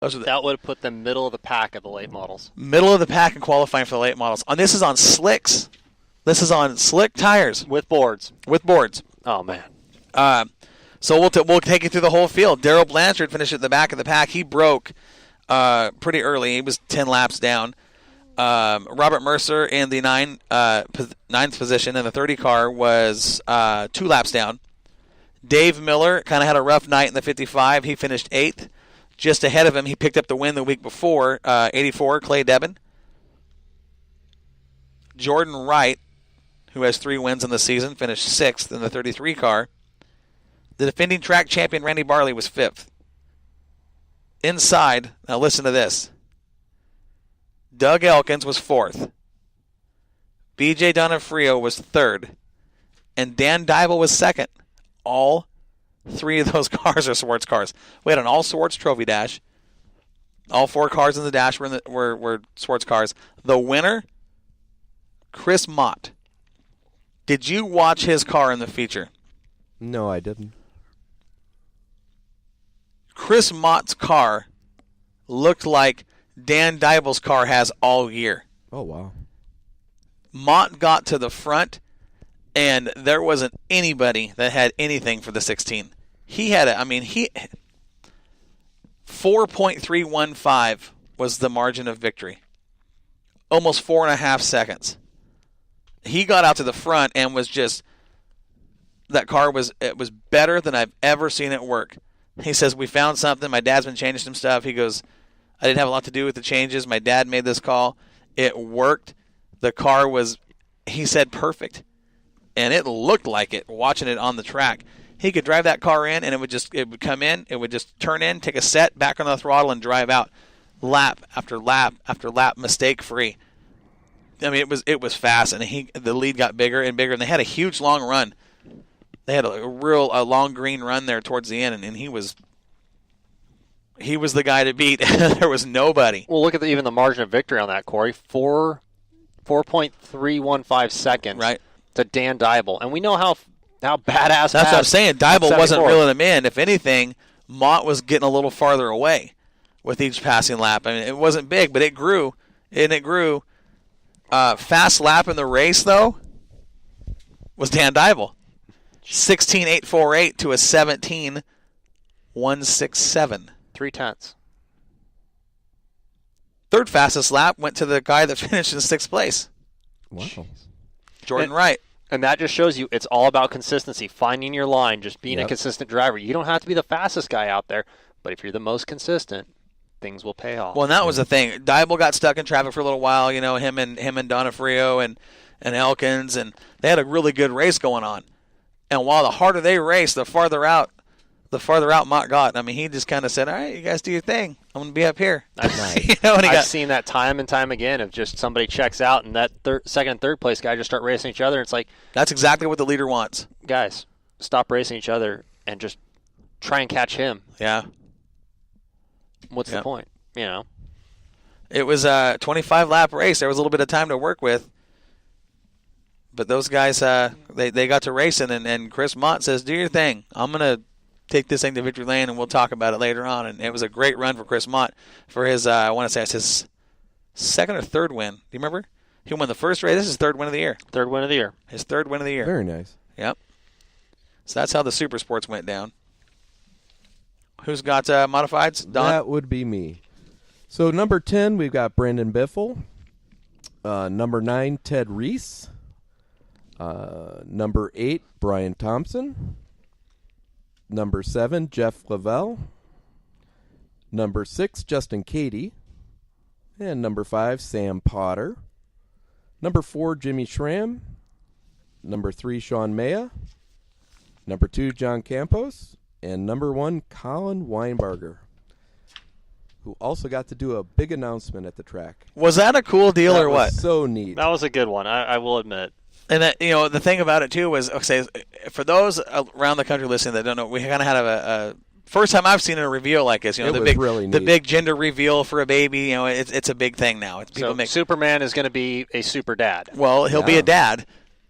That would have put them middle of the pack at the late models. Middle of the pack in qualifying for the late models. And this is on slicks. This is on slick tires. With boards. Oh, man. So we'll take you through the whole field. Darrell Blanchard finished at the back of the pack. He broke pretty early. He was 10 laps down. Robert Mercer in the ninth position in the 30 car was 2 laps down. Dave Miller kind of had a rough night in the 55. He finished 8th. Just ahead of him, he picked up the win the week before, 84, Clay Debon. Jordan Wright, who has 3 wins in the season, finished 6th in the 33 car. The defending track champion, Randy Barley, was 5th. Inside, now listen to this. Doug Elkins was 4th. B.J. Donofrio was 3rd. And Dan Dybel was 2nd. All 3 of those cars are Swartz cars. We had an all-Swartz trophy dash. All 4 cars in the dash were Swartz cars. The winner, Chris Mott. Did you watch his car in the feature? No, I didn't. Chris Mott's car looked like Dan Dybel's car has all year. Oh, wow. Mott got to the front, and there wasn't anybody that had anything for the 16. He had 4.315 was the margin of victory. Almost 4.5 seconds. He got out to the front and was just, that car was better than I've ever seen it work. He says, we found something. My dad's been changing some stuff. He goes, I didn't have a lot to do with the changes. My dad made this call. It worked. The car was, he said, perfect. And it looked like it, watching it on the track. He could drive that car in, and it would come in, it would just turn in, take a set, back on the throttle, and drive out. Lap after lap after lap, mistake-free. I mean, it was fast, and the lead got bigger and bigger, and they had a huge long run. They had a long green run there towards the end, and he was the guy to beat. There was nobody. Well, look at even the margin of victory on that, Corey. 4.315 seconds, right, to Dan Dybel, and we know how badass. That's what I'm saying. Dybel wasn't reeling him in. If anything, Mott was getting a little farther away with each passing lap. I mean, it wasn't big, but it grew, and it grew. Fast lap in the race, though, was Dan Dybel. 16.848 to a 17.167. 0.3. Third fastest lap went to the guy that finished in 6th place. Wow. Jordan Wright. And that just shows you it's all about consistency, finding your line, just being a consistent driver. You don't have to be the fastest guy out there, but if you're the most consistent, things will pay off. Well, and that was the thing. Dybel got stuck in traffic for a little while, him and Donofrio and Elkins, and they had a really good race going on. And while the harder they raced, the farther out Mott got. I mean, he just kind of said, all right, you guys do your thing. I'm going to be up here. I've seen that time and time again of just somebody checks out and that second and third place guy just start racing each other. It's like, that's exactly what the leader wants. Guys, stop racing each other and just try and catch him. Yeah. What's the point? It was a 25-lap race. There was a little bit of time to work with. But those guys, they got to racing, and Chris Mott says, do your thing. I'm going to take this thing to victory lane, and we'll talk about it later on. And it was a great run for Chris Mott for his, I want to say it's his second or third win. Do you remember? He won the first race. This is his third win of the year. Third win of the year. His third win of the year. Very nice. Yep. So that's how the Super Sports went down. Who's got modifieds? Don? That would be me. So number 10, we've got Brandon Biffle. Number 9, Ted Reese. Number 8, Brian Thompson. Number 7, Jeff Lavelle. Number 6, Justin Cady. And number 5, Sam Potter. Number 4, Jimmy Schramm. Number 3, Sean Maya. Number 2, John Campos. And number 1, Colin Weinberger, who also got to do a big announcement at the track. Was that a cool deal or what? So neat. That was a good one, I will admit. And that, the thing about it too was, okay, for those around the country listening that don't know, we kind of had a first time I've seen a reveal like this. The big gender reveal for a baby. It's a big thing now. Superman is going to be a super dad. Well, he'll be a dad.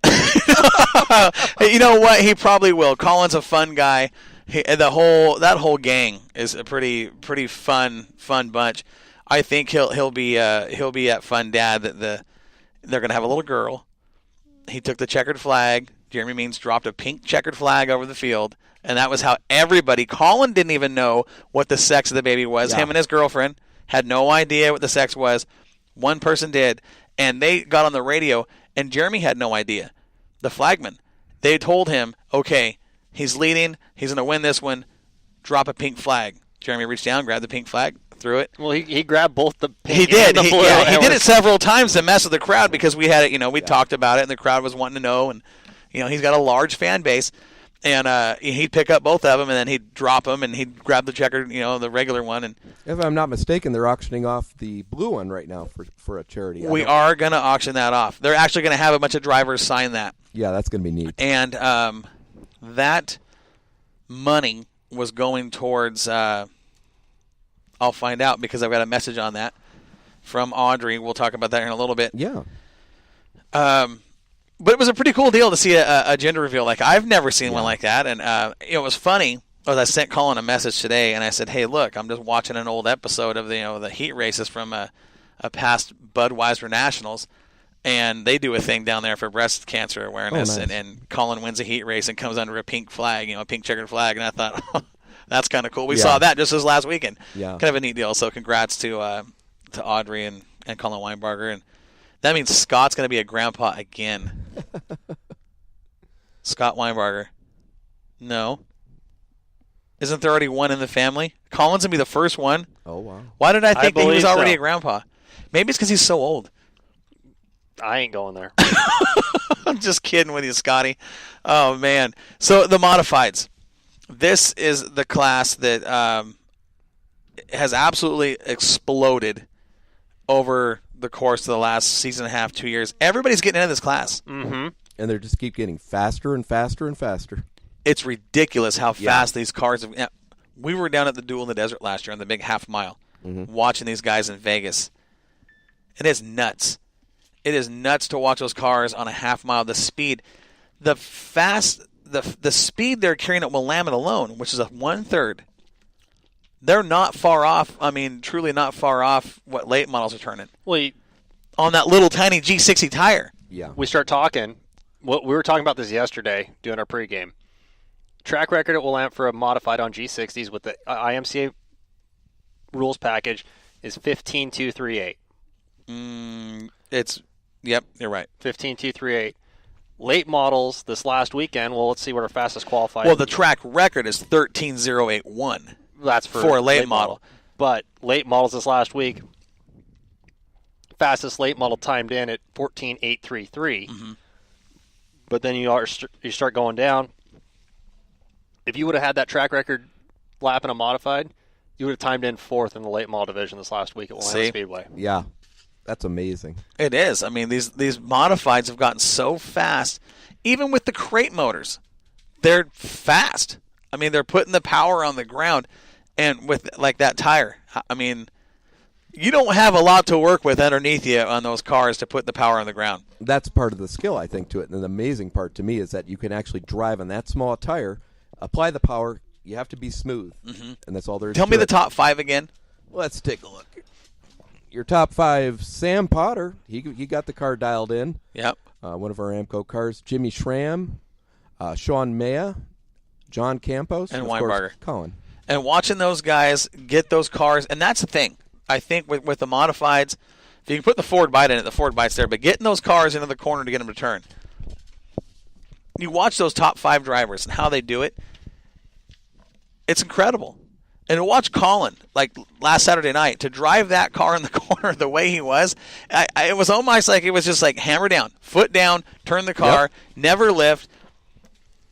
You know what? He probably will. Colin's a fun guy. that whole gang is a pretty fun bunch. I think he'll be at Fun Dad that they're gonna have a little girl. He took the checkered flag. Jeremy Means dropped a pink checkered flag over the field, and that was how everybody. Colin didn't even know what the sex of the baby was. Yeah. Him and his girlfriend had no idea what the sex was. One person did, and they got on the radio, and Jeremy had no idea. The flagman, they told him, okay, he's leading, he's going to win this one, drop a pink flag. Jeremy reached down, grabbed the pink flag, threw it. Well, he grabbed both the pink he did. and the blue. He did it several times to mess with the crowd because we had it, we talked about it, and the crowd was wanting to know, and he's got a large fan base. And he'd pick up both of them, and then he'd drop them, and he'd grab the checkered, the regular one. And if I'm not mistaken, they're auctioning off the blue one right now for a charity. We are going to auction that off. They're actually going to have a bunch of drivers sign that. Yeah, that's going to be neat. And that money was going towards, I'll find out because I've got a message on that from Audrey. We'll talk about that in a little bit. Yeah. But it was a pretty cool deal to see a gender reveal. Like, I've never seen one like that. And it was funny. I sent Colin a message today, and I said, hey, look, I'm just watching an old episode of the heat races from a past Budweiser Nationals. And they do a thing down there for breast cancer awareness. Oh, nice. And Colin wins a heat race and comes under a pink flag, a pink checkered flag. And I thought, oh, that's kind of cool. We saw that just this last weekend. Yeah. Kind of a neat deal. So congrats to Audrey and Colin Weinbarger. And that means Scott's going to be a grandpa again. Scott Weinbarger. No. Isn't there already one in the family? Colin's going to be the first one. Oh, wow. Why did I think that he was already so. a grandpa? Maybe it's because he's so old. I ain't going there. I'm just kidding with you, Scotty. Oh, man. So the modifieds. This is the class that has absolutely exploded over the course of the last season and a half, 2 years. Everybody's getting into this class. Mm-hmm. And they just keep getting faster and faster and faster. It's ridiculous how fast these cars have. We were down at the Duel in the Desert last year on the big half mile, watching these guys in Vegas. It is nuts. It is nuts to watch those cars on a half mile. The speed, the speed they're carrying at Willamette alone, which is a 1/3. They're not far off. I mean, truly not far off what late models are turning. Well, on that little tiny G60 tire. Yeah. We start talking. Well, we were talking about this yesterday doing our pregame. Track record at Willamette for a modified on G60s with the IMCA rules package is 15.238. Yep, you're right. 15.238. Late models this last weekend. Well, let's see what our fastest qualified. Well, the track record is 13.081. That's for a late model. But late models this last week, fastest late model timed in at 14.833. Mm-hmm. But then you start going down. If you would have had that track record lap in a modified, you would have timed in 4th in the late model division this last week at Willamette Speedway. Yeah, that's amazing. It is. I mean, these modifieds have gotten so fast. Even with the crate motors, they're fast. I mean, they're putting the power on the ground. And with like that tire, I mean, you don't have a lot to work with underneath you on those cars to put the power on the ground. That's part of the skill, I think, to it. And the amazing part to me is that you can actually drive on that small tire, apply the power. You have to be smooth, and that's all there is. Tell me the top 5 again. Let's take a look. Your top 5: Sam Potter. He got the car dialed in. Yep. One of our AMCO cars. Jimmy Schramm, Sean Maya, John Campos, and of Weinbarger. course, Colin. And watching those guys get those cars, and that's the thing. I think with the modifieds, if you can put the Ford Bite in it, the Ford Bite's there, but getting those cars into the corner to get them to turn. You watch those top 5 drivers and how they do it, it's incredible. And to watch Colin, like last Saturday night, to drive that car in the corner the way he was, it was almost like it was just like hammer down, foot down, turn the car, never lift.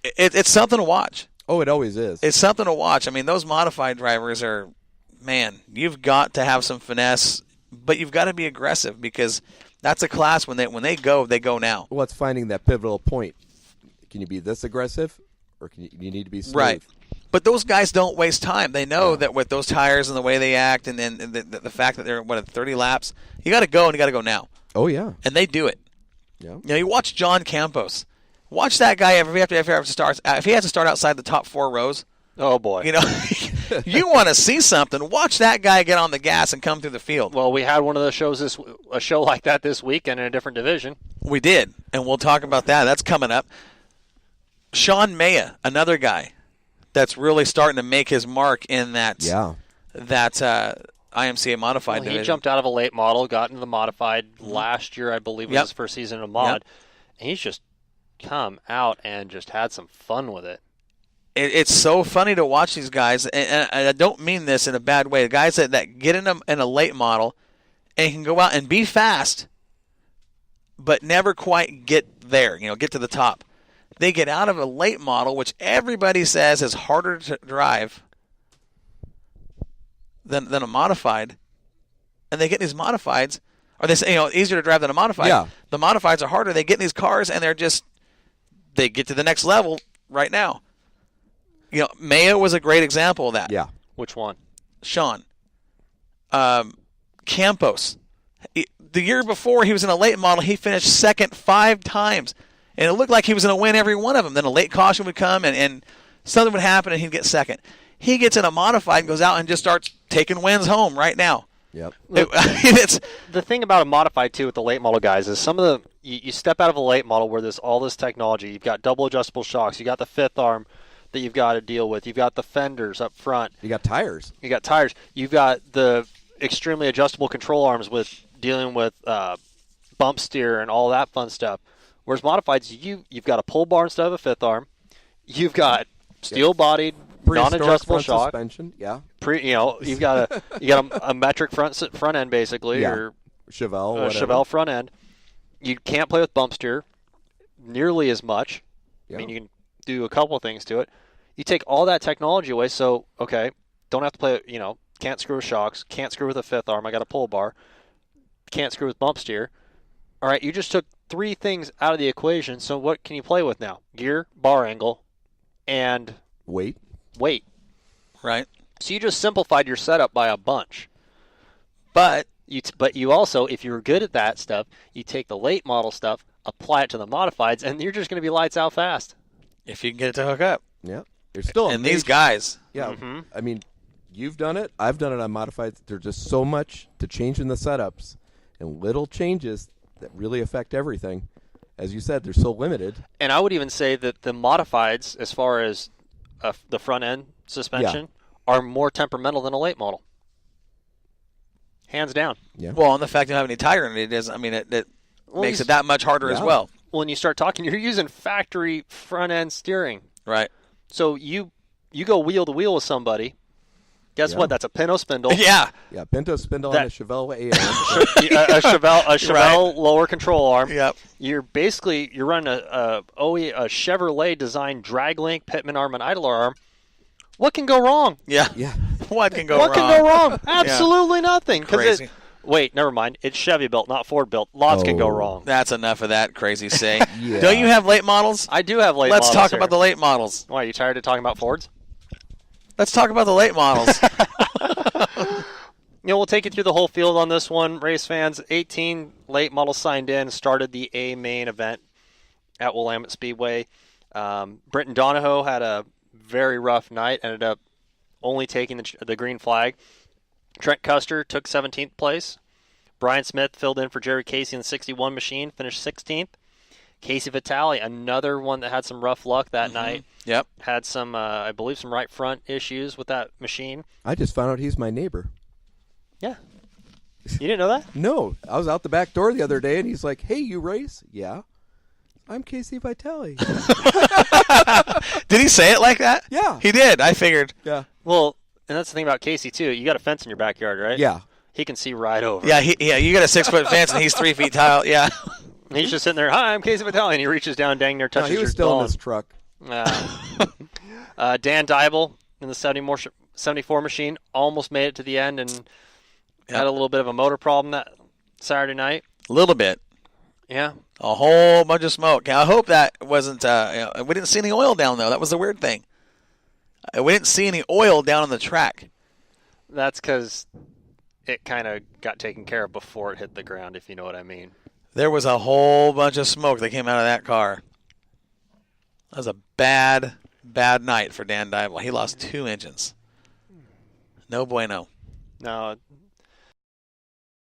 It's something to watch. Oh, it always is. It's something to watch. I mean, those modified drivers are, man, you've got to have some finesse, but you've got to be aggressive because that's a class when they go now. Well, it's finding that pivotal point. Can you be this aggressive, or can you need to be smooth? Right. But those guys don't waste time. They know that with those tires and the way they act and the fact that they're, at 30 laps, you got to go and you got to go now. Oh, yeah. And they do it. Yeah. You know, you watch John Campos. Watch that guy if he has to start outside the top 4 rows Oh, boy. You know, you want to see something, watch that guy get on the gas and come through the field. Well, we had one of those a show like that this weekend in a different division. We did, and we'll talk about that. That's coming up. Sean Maya, another guy that's really starting to make his mark in that IMCA modified division. He jumped out of a late model, got into the modified last year, I believe, was his first season in a mod. And he's just come out and just had some fun with it. It's so funny to watch these guys, and I don't mean this in a bad way. The guys that get in a late model and can go out and be fast, but never quite get there, get to the top. They get out of a late model, which everybody says is harder to drive than a modified, and they get these modifieds, or they say, easier to drive than a modified. Yeah. The modifieds are harder. They get in these cars, and they get to the next level right now. Maya was a great example of that. Yeah. Which one? Sean. Campos. The year before, he was in a late model. He finished second 5 times. And it looked like he was going to win every one of them. Then a late caution would come, and something would happen, and he'd get second. He gets in a modified and goes out and just starts taking wins home right now. Yep. It's the thing about a modified, too, with the late model guys is some of you step out of a late model where there's all this technology. You've got double adjustable shocks. You got the fifth arm that you've got to deal with. You've got the fenders up front. You got tires. You've got the extremely adjustable control arms with dealing with bump steer and all that fun stuff. Whereas modifieds, you've got a pull bar instead of a fifth arm. You've got steel-bodied, non-adjustable shock. Suspension. Yeah. You've got a metric front end basically, or Chevelle, Chevelle front end. You can't play with bump steer nearly as much. Yeah. I mean, you can do a couple of things to it. You take all that technology away, so don't have to play. Can't screw with shocks, can't screw with a fifth arm. I got a pull bar. Can't screw with bump steer. All right, you just took 3 things out of the equation. So what can you play with now? Gear, bar angle, and weight. right. So you just simplified your setup by a bunch. But you also, if you're good at that stuff, you take the late model stuff, apply it to the modifieds, and you're just going to be lights out fast. If you can get it to hook up. Yeah. They're still and these guys. Yeah. Mm-hmm. I mean, you've done it. I've done it on modifieds. There's just so much to change in the setups and little changes that really affect everything. As you said, they're so limited. And I would even say that the modifieds, as far as the front end suspension, are more temperamental than a late model. Hands down. Yeah. Well, and the fact you don't have any tire in it is, it makes it that much harder as well. When you start talking, you're using factory front end steering. Right. So you go wheel to wheel with somebody. Guess what? That's a Pinto spindle. Yeah. Yeah, Pinto spindle on a Chevelle AM. a Chevelle lower control arm. Yep. You're running a Chevrolet designed drag link Pitman arm and idler arm. What can go wrong? Yeah. Yeah. What can go wrong? Absolutely nothing. Crazy. Wait, never mind. It's Chevy built, not Ford built. Lots can go wrong. That's enough of that crazy say. Yeah. Don't you have late models? I do have late models. Let's talk about the late models. Why, are you tired of talking about Fords? Let's talk about the late models. We'll take you through the whole field on this one. Race fans, 18 late models signed in, started the A main event at Willamette Speedway. Britton Donahoe had a very rough night, ended up only taking the green flag. Trent Custer took 17th place. Brian Smith filled in for Jerry Casey in the 61 machine, finished 16th. Casey Vitale, another one that had some rough luck that night. Yep. Had some, I believe, some right front issues with that machine. I just found out he's my neighbor. Yeah. You didn't know that? No. I was out the back door the other day, and he's like, "Hey, you race?" "Yeah." "I'm Casey Vitale." Did he say it like that? Yeah. He did. I figured. Yeah. Well, and that's the thing about Casey, too. You got a fence in your backyard, right? Yeah. He can see right over. Yeah, you got a 6-foot fence, and he's 3 feet tall. Yeah. He's just sitting there, "Hi, I'm Casey Vitale," and he reaches down, dang near touches he was your still lawn. in his truck. Dan Dybel in the 74 machine almost made it to the end and had a little bit of a motor problem that Saturday night. A little bit. Yeah. A whole bunch of smoke. I hope that wasn't we didn't see any oil down, though. That was the weird thing. We didn't see any oil down on the track. That's because it kind of got taken care of before it hit the ground, if you know what I mean. There was a whole bunch of smoke that came out of that car. That was a bad, bad night for Dan Dybel. He lost 2 engines. No bueno. No,